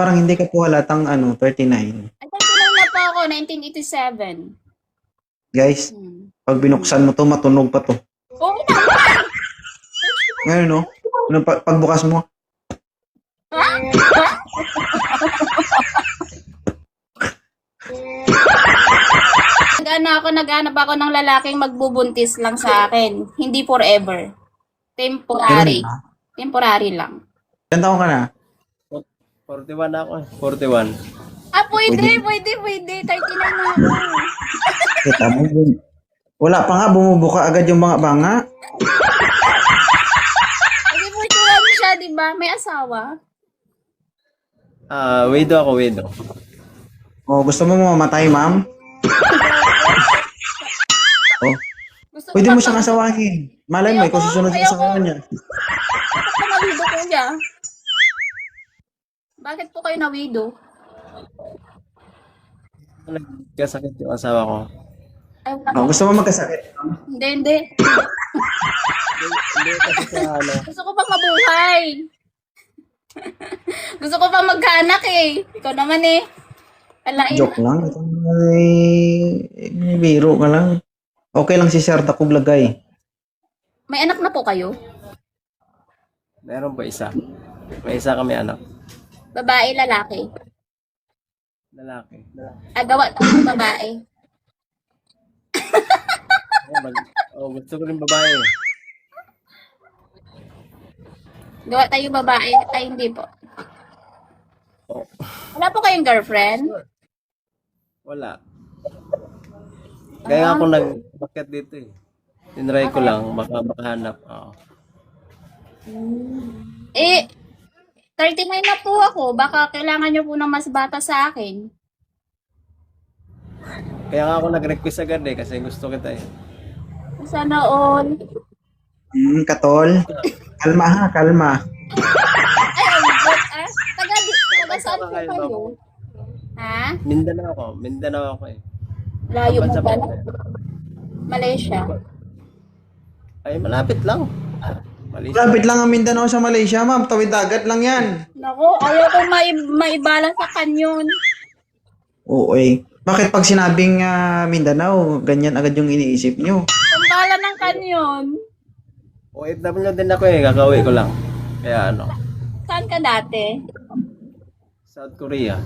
Parang hindi ka po halatang 39. Ay, lang na po ako, 1987. Guys, Hmm. pag binuksan mo to, matunog pa to. Oo naman! Ngayon, no? Pagbukas mo, Naghanap ako ng lalaking magbubuntis lang sa akin. Hindi forever. ganun Temporary. ba? Temporary lang. Ilan taon ka na? 41 ako eh. 41. Ah, Pwede. pwede. 39 na ako. Kita mo, wala pa nga, bumubuka agad yung banga-banga. Kasi 41 siya, di ba? May asawa. Widow ako, widow. O, gusto mo mamatay, ma'am? Oh, Gusto pwede ko mo pa- siyang asawahin. Malay mo, ikaw susunod Ayoko. sa kanya. Bakit po na-widow kuya? Bakit po kayo na-widow? Nagkasakit yung asawa ko. Ay, Oh, gusto mo magkasakit? hindi. Hindi kasi sa Gusto ko pa mabuhay. Gusto ko pa magkaanak eh. Ikaw naman eh. Alain. Joke lang. Ito ay biro ka lang. Okay lang si Sir Takog lagay. May anak na po kayo? meron ba isa? May isa kami anak. Babae, lalaki? Lalaki. Agawa tayo babae. Gusto ko rin babae. Gawa tayo babae. Ay, hindi po. Oh, Wala po kayong girlfriend? wala. Kaya ako nag-bakit dito eh. Tinry ko lang, baka makahanap. Oo. Eh, 39 na po ako. Baka kailangan nyo po ng mas bata sa akin. Kaya nga ako nag-request agad eh, kasi gusto kita eh. Sana all. Katol. Kalma ha, kalma. Ay, taga saan po Kayo, kayo? Mamo? Ha? Mindanao ako eh. Layo mo Bansa ba? ba? Malaysia. Ay, malapit lang. Malaysia. Lapit lang ang Mindanao sa Malaysia, ma'am. Tawid dagat lang yan. Nako, ayaw ko maibala sa kanyon. Oo eh. Bakit pag sinabing Mindanao, ganyan agad yung iniisip nyo? Pambala ng kanyon. OFW din ako eh, kakauwi ko lang. Kaya Saan ka dati? South Korea.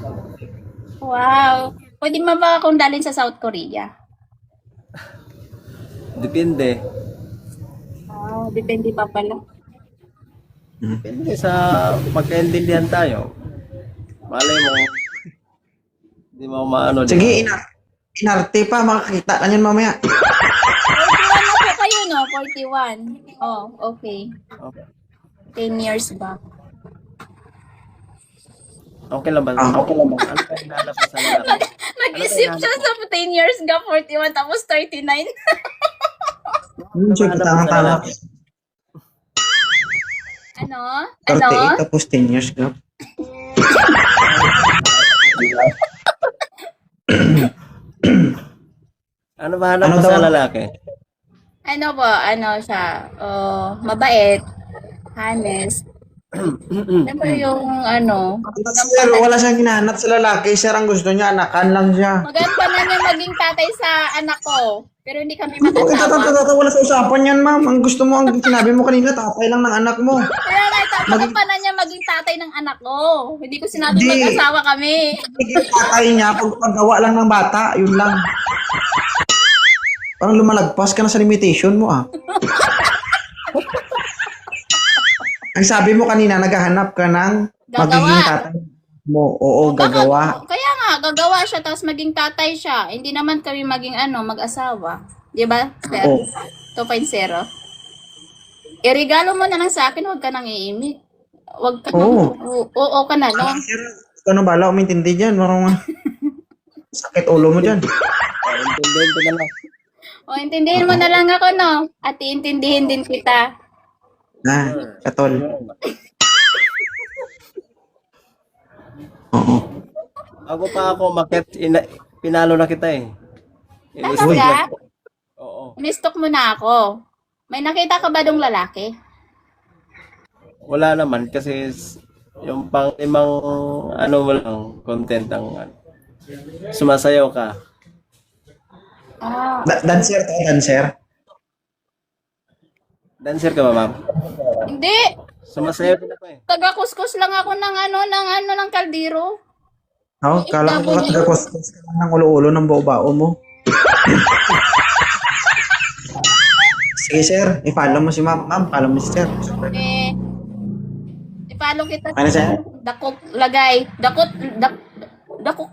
Wow. Pwede mo ba akong dalhin sa South Korea? Depende. Oh, depende pa pala. Depende sa magkaintindihan tayo. Malay mo, hindi mo maano. Sige, inarte pa. Makakita ka niyan mamaya. 41 na po kayo, no? 41. Oh, okay. Okay. 10 years back. Okay lang ba? Okay lang ba? Ano ba hinahanap mo sa lalaki? Nag-isip siya sa 10 years ga, 41, tapos 39. Siya, Hinahanap mo sa tanga-tanga. lalaki? Ano? 38 tapos 10 years gap. Ano ba hanap Ano mo daw? sa lalaki? Ano po, ano siya, mabait, honest. Siyempre yung ano, Sir, wala siyang hinahanap sa lalaki. Sir, ang gusto niya, anakan lang siya. maganda na niya maging tatay sa anak ko. Pero hindi kami Okay, mag-asawa. wala sa usapan yan, ma'am. Ang gusto mo, ang sinabi mo kanina, tatay lang ng anak mo. Kaya naitapagan pa na niya maging tatay ng anak ko. Hindi ko sinabi Hindi. mag-asawa kami. Yung tatay niya, paggawa lang ng bata, yun lang. Parang lumalagpas ka na sa limitation mo, ah. Ang sabi mo kanina, naghahanap ka ng magiging Gagawa. tatay mo. Oo, gagawa. Kaya nga, gagawa siya, tapos maging tatay siya. Hindi naman kami maging mag-asawa. Di ba, sir? Oo. 2.0. Iregalo mo na lang sa akin, huwag ka nang iimik. Huwag ka Oo. Oo ka na lang. Ano bala, umintindi dyan. Parang sakit ulo mo dyan. Intindihin ko na lang. O, intindihin mo na lang ako, no? At iintindihin din kita. Katol. Oo. Ako pa ako, pinalo na kita eh. Talaga? Oo. Mistock mo na ako. May nakita ka ba dong lalaki? Wala naman kasi Yung pang limang ano mo lang, content ang ano. Sumasayaw ka. Ah, Dancer to, dancer. Dancer ka ba, ma'am? hindi. Sumasayaw din ako eh. Taga-kuskus lang ako ng kaldero. Oh, kala ko taga-kuskus ka lang ng ulo-ulo ng bao mo. Sige, sir. I-follow mo si ma'am. Ma'am, follow mo si sir. Eh, ipalo kita. Ano, sir? Dakok lagay. Dakot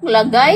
lagay?